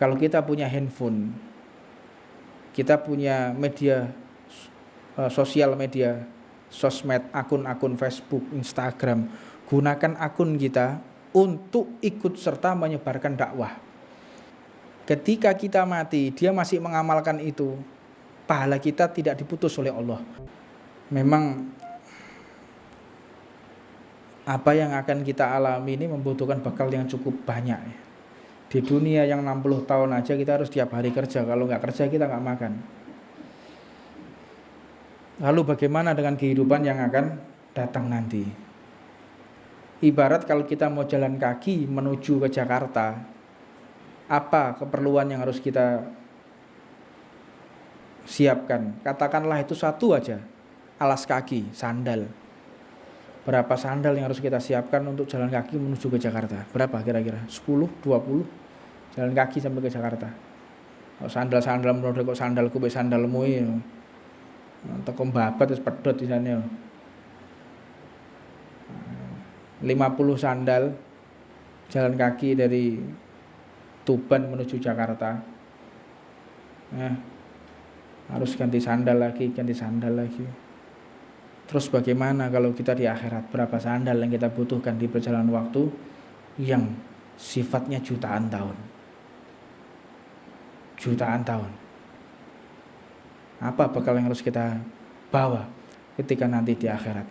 Kalau kita punya handphone, kita punya media sosial media, sosmed, akun-akun Facebook, Instagram, gunakan akun kita untuk ikut serta menyebarkan dakwah. Ketika kita mati, dia masih mengamalkan itu, pahala kita tidak diputus oleh Allah. Memang apa yang akan kita alami ini membutuhkan bekal yang cukup banyak. Di dunia yang 60 tahun aja kita harus tiap hari kerja. Kalau nggak kerja kita nggak makan. Lalu bagaimana dengan kehidupan yang akan datang nanti? Ibarat kalau kita mau jalan kaki menuju ke Jakarta, apa keperluan yang harus kita siapkan? Katakanlah itu satu aja, alas kaki, sandal. Berapa sandal yang harus kita siapkan untuk jalan kaki menuju ke Jakarta? Berapa kira-kira? 10, 20 jalan kaki sampai ke Jakarta. Sandal-sandal menurut kok sandalku be sandalmu ya. Teko babat wis pedhot di sana. 50 sandal jalan kaki dari Tuban menuju Jakarta. Harus ganti sandal lagi. Terus bagaimana kalau kita di akhirat? Berapa sandal yang kita butuhkan di perjalanan waktu yang sifatnya jutaan tahun? Apa bekal yang harus kita bawa ketika nanti di akhirat?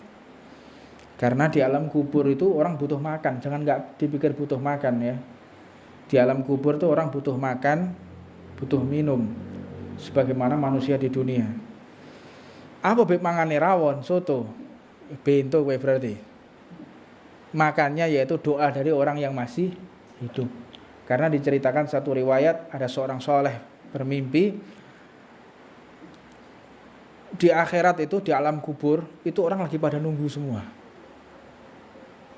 Karena di alam kubur itu orang butuh makan. Jangan gak dipikir butuh makan ya. Di alam kubur itu orang butuh makan, butuh minum, sebagaimana manusia di dunia. Apa beb mangane rawon, soto, bento kowe berarti. Makannya yaitu doa dari orang yang masih hidup. Karena diceritakan satu riwayat ada seorang soleh bermimpi di akhirat itu, di alam kubur itu orang lagi pada nunggu semua.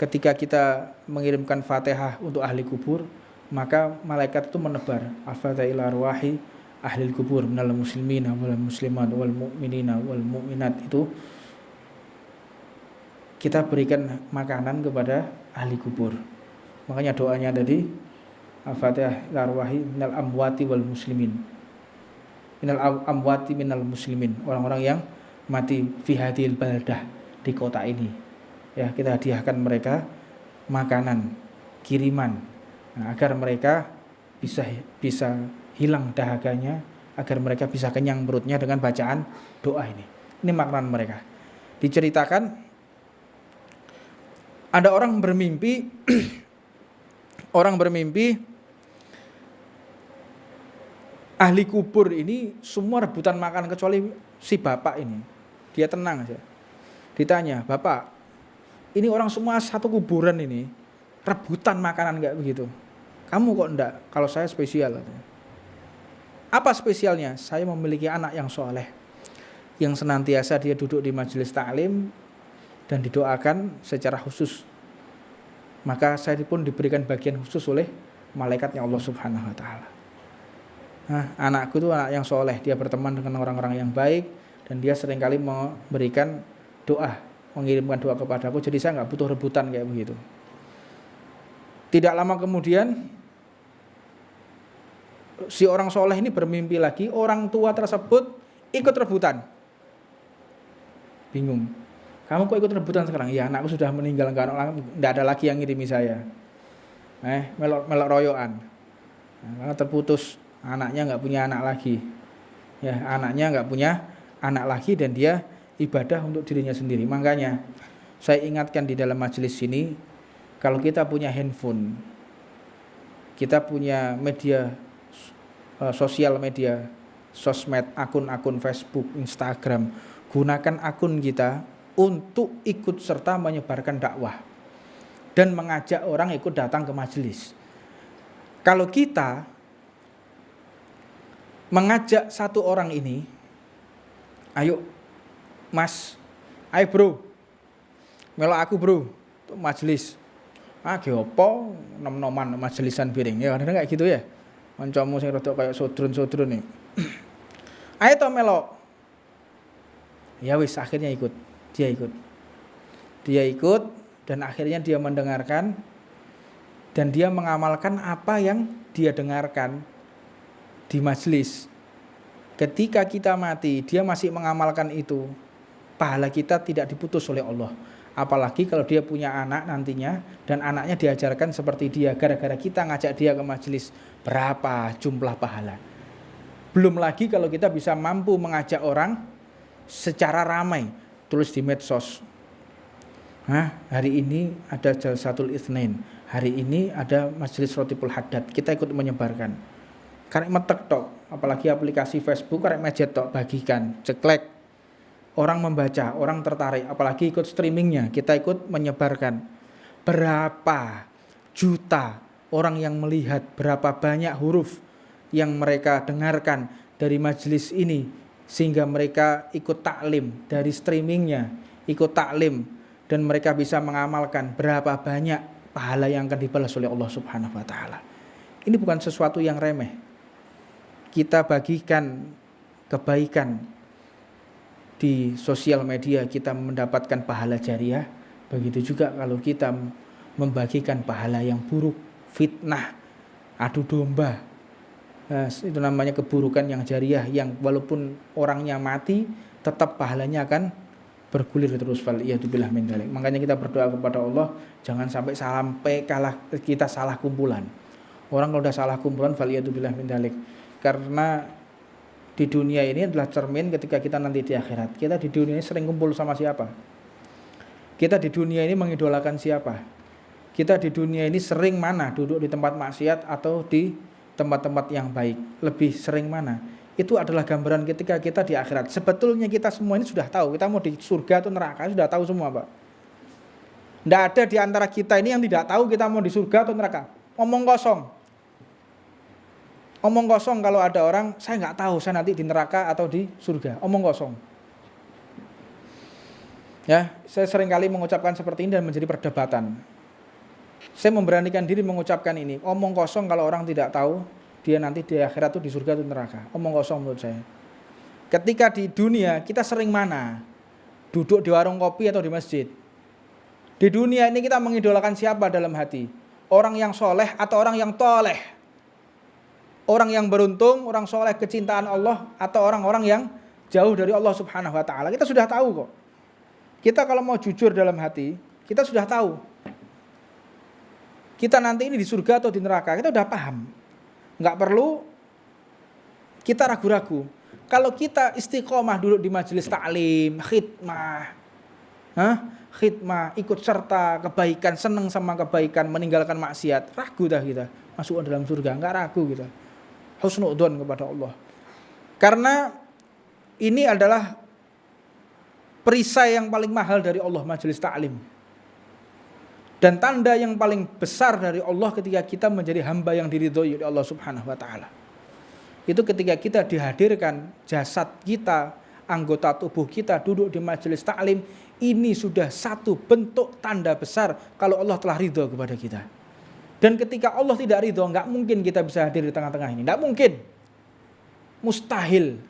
Ketika kita mengirimkan Fatihah untuk ahli kubur, maka malaikat itu menebar al-Fatihah ila arwahi ahli kubur minal muslimina wal muslimat wal mu'minina wal mu'minat. Itu kita berikan makanan kepada ahli kubur. Makanya doanya tadi al-Fatihah ila arwahi minal amwati wal muslimin, minal amwati minal muslimin, orang-orang yang mati fi hadhil baldah, di kota ini ya. Kita hadiahkan mereka makanan, kiriman, agar mereka bisa hilang dahaganya, agar mereka bisa kenyang perutnya dengan bacaan doa ini. Ini makanan mereka. Diceritakan ada orang bermimpi ahli kubur ini semua rebutan makan kecuali si bapak ini. Dia tenang aja. Ditanya, "Bapak, ini orang semua satu kuburan ini rebutan makanan enggak begitu? Kamu kok enggak? Kalau saya spesial." Apa spesialnya? Saya memiliki anak yang soleh, yang senantiasa dia duduk di majelis taklim dan didoakan secara khusus. Maka saya pun diberikan bagian khusus oleh malaikatnya Allah Subhanahu wa Ta'ala. Anakku itu anak yang soleh, dia berteman dengan orang-orang yang baik, dan dia seringkali memberikan doa, mengirimkan doa kepadaku. Jadi saya nggak butuh rebutan kayak begitu. Tidak lama kemudian si orang soleh ini bermimpi lagi, orang tua tersebut ikut rebutan. Bingung, kamu kok ikut rebutan sekarang? Ya, anakku sudah meninggal, nggak ada lagi yang ngirimi saya. Melok royoan. Karena terputus, anaknya nggak punya anak lagi. Ya, anaknya nggak punya anak lagi dan dia ibadah untuk dirinya sendiri. Makanya saya ingatkan di dalam majelis ini, kalau kita punya handphone, kita punya media sosial media, sosmed, akun-akun Facebook, Instagram, gunakan akun kita untuk ikut serta menyebarkan dakwah dan mengajak orang ikut datang ke majelis. Kalau kita mengajak satu orang ini, ayo mas, ayo bro, melok aku bro, untuk majelis. Geopo nom-noman majelisan piring, ya kadang kayak gitu ya. Kancamu sing rada kayak sodron-sodron nih. Ayo to melok. Ya wis, akhirnya ikut. Dia ikut dan akhirnya dia mendengarkan dan dia mengamalkan apa yang dia dengarkan di majelis. Ketika kita mati, dia masih mengamalkan itu, pahala kita tidak diputus oleh Allah. Apalagi kalau dia punya anak nantinya, dan anaknya diajarkan seperti dia, gara-gara kita ngajak dia ke majelis, berapa jumlah pahala. Belum lagi kalau kita bisa mampu mengajak orang secara ramai, tulis di medsos. Hari ini ada Jalsatul Itsnain, hari ini ada majelis Rotibul Haddad, kita ikut menyebarkan. Karek metek tok, apalagi aplikasi Facebook, karek mejet tok, bagikan, ceklek. Orang membaca, orang tertarik, apalagi ikut streamingnya, kita ikut menyebarkan. Berapa juta orang yang melihat, berapa banyak huruf yang mereka dengarkan dari majelis ini, sehingga mereka ikut taklim dari streamingnya, ikut taklim, dan mereka bisa mengamalkan. Berapa banyak pahala yang akan dibalas oleh Allah Subhanahu wa Ta'ala. Ini bukan sesuatu yang remeh. Kita bagikan kebaikan di sosial media, kita mendapatkan pahala jariah. Begitu juga kalau kita membagikan pahala yang buruk, fitnah, adu domba, itu namanya keburukan yang jariah, yang walaupun orangnya mati tetap pahalanya akan bergulir terus. Waliyadzubillah min dzalik. Makanya kita berdoa kepada Allah, jangan sampai kita salah kumpulan. Orang kalau udah salah kumpulan, waliyadzubillah min dzalik. Karena di dunia ini adalah cermin ketika kita nanti di akhirat. Kita di dunia ini sering kumpul sama siapa? Kita di dunia ini mengidolakan siapa? Kita di dunia ini sering mana? Duduk di tempat maksiat atau di tempat-tempat yang baik? Lebih sering mana? Itu adalah gambaran ketika kita di akhirat. Sebetulnya kita semua ini sudah tahu, kita mau di surga atau neraka, sudah tahu semua, Pak. Tidak ada di antara kita ini yang tidak tahu kita mau di surga atau neraka. Omong kosong. Omong kosong kalau ada orang, saya nggak tahu saya nanti di neraka atau di surga. Omong kosong. Ya, saya seringkali mengucapkan seperti ini dan menjadi perdebatan. Saya memberanikan diri mengucapkan ini. Omong kosong kalau orang tidak tahu dia nanti di akhirat itu di surga atau neraka. Omong kosong menurut saya. Ketika di dunia kita sering mana? Duduk di warung kopi atau di masjid. Di dunia ini kita mengidolakan siapa dalam hati? Orang yang soleh atau orang yang toleh? Orang yang beruntung, orang soleh kecintaan Allah, atau orang-orang yang jauh dari Allah Subhanahu wa Ta'ala. Kita sudah tahu kok. Kita kalau mau jujur dalam hati, kita sudah tahu. Kita nanti ini di surga atau di neraka, kita sudah paham. Nggak perlu kita ragu-ragu. Kalau kita istiqomah duduk di majelis taklim, khidmah, ikut serta kebaikan, senang sama kebaikan, meninggalkan maksiat, ragu dah kita masuk ke dalam surga, nggak ragu kita. Husnudzon kepada Allah. Karena ini adalah perisai yang paling mahal dari Allah, majelis taklim. Dan tanda yang paling besar dari Allah ketika kita menjadi hamba yang diridhoi oleh Allah Subhanahu wa Ta'ala. Itu ketika kita dihadirkan jasad kita, anggota tubuh kita duduk di majelis taklim, ini sudah satu bentuk tanda besar kalau Allah telah ridho kepada kita. Dan ketika Allah tidak ridho, nggak mungkin kita bisa hadir di tengah-tengah ini. Nggak mungkin. Mustahil.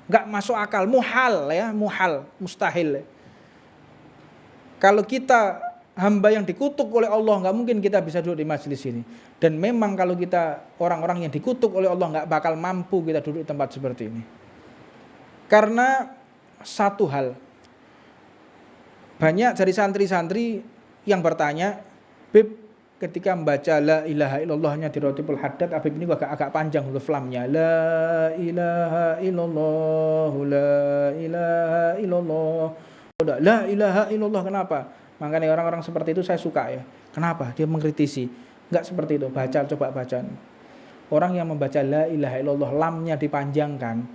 Nggak masuk akal. Muhal ya, muhal. Mustahil. Kalau kita hamba yang dikutuk oleh Allah, nggak mungkin kita bisa duduk di majelis ini. Dan memang kalau kita orang-orang yang dikutuk oleh Allah, nggak bakal mampu kita duduk di tempat seperti ini. Karena satu hal. Banyak dari santri-santri yang bertanya, Bib, ketika membaca la ilaha illallahnya di Rotibul Haddad, Habib ini agak panjang huruf lamnya. La ilaha illallah, la ilaha illallah. La ilaha illallah, kenapa? Makanya orang-orang seperti itu saya suka ya. Kenapa? Dia mengkritisi. Enggak seperti itu. Coba baca. Orang yang membaca la ilaha illallah, lamnya dipanjangkan,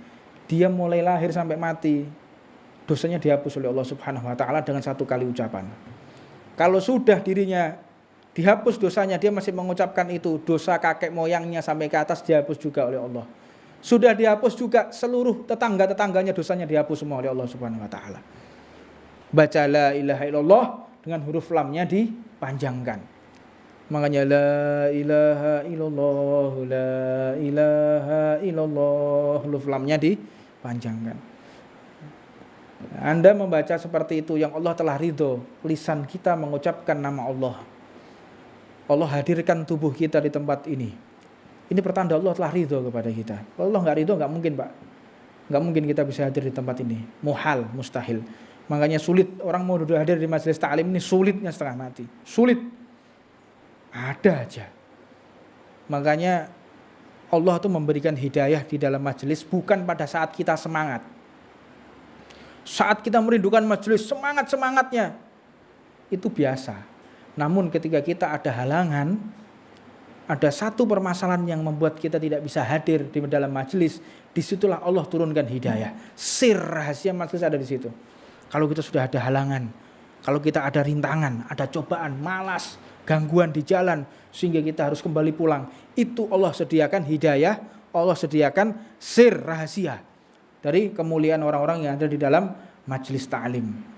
dia mulai lahir sampai mati, dosanya dihapus oleh Allah Subhanahu wa Ta'ala dengan satu kali ucapan. Kalau sudah dirinya dihapus dosanya, dia masih mengucapkan itu, dosa kakek moyangnya sampai ke atas dihapus juga oleh Allah. Sudah dihapus juga seluruh tetangga-tetangganya, dosanya dihapus semua oleh Allah Subhanahu wa Ta'ala. Baca la ilaha illallah dengan huruf lamnya dipanjangkan. Makanya la ilaha illallah, la ilaha illallah, huruf lamnya dipanjangkan. Anda membaca seperti itu, yang Allah telah ridho, lisan kita mengucapkan nama Allah. Allah hadirkan tubuh kita di tempat ini. Ini pertanda Allah telah ridho kepada kita. Kalau Allah nggak ridho, nggak mungkin Pak. Nggak mungkin kita bisa hadir di tempat ini. Muhal, mustahil. Makanya sulit orang mau duduk hadir di majelis ta'lim ini, sulitnya setengah mati. Sulit. Ada aja. Makanya Allah tuh memberikan hidayah di dalam majelis bukan pada saat kita semangat. Saat kita merindukan majelis, semangat-semangatnya. Itu biasa. Namun ketika kita ada halangan, ada satu permasalahan yang membuat kita tidak bisa hadir di dalam majelis, disitulah Allah turunkan hidayah. Sir rahasia majelis ada di situ. Kalau kita sudah ada halangan, kalau kita ada rintangan, ada cobaan, malas, gangguan di jalan, sehingga kita harus kembali pulang, itu Allah sediakan hidayah, Allah sediakan sir rahasia dari kemuliaan orang-orang yang ada di dalam majelis ta'lim.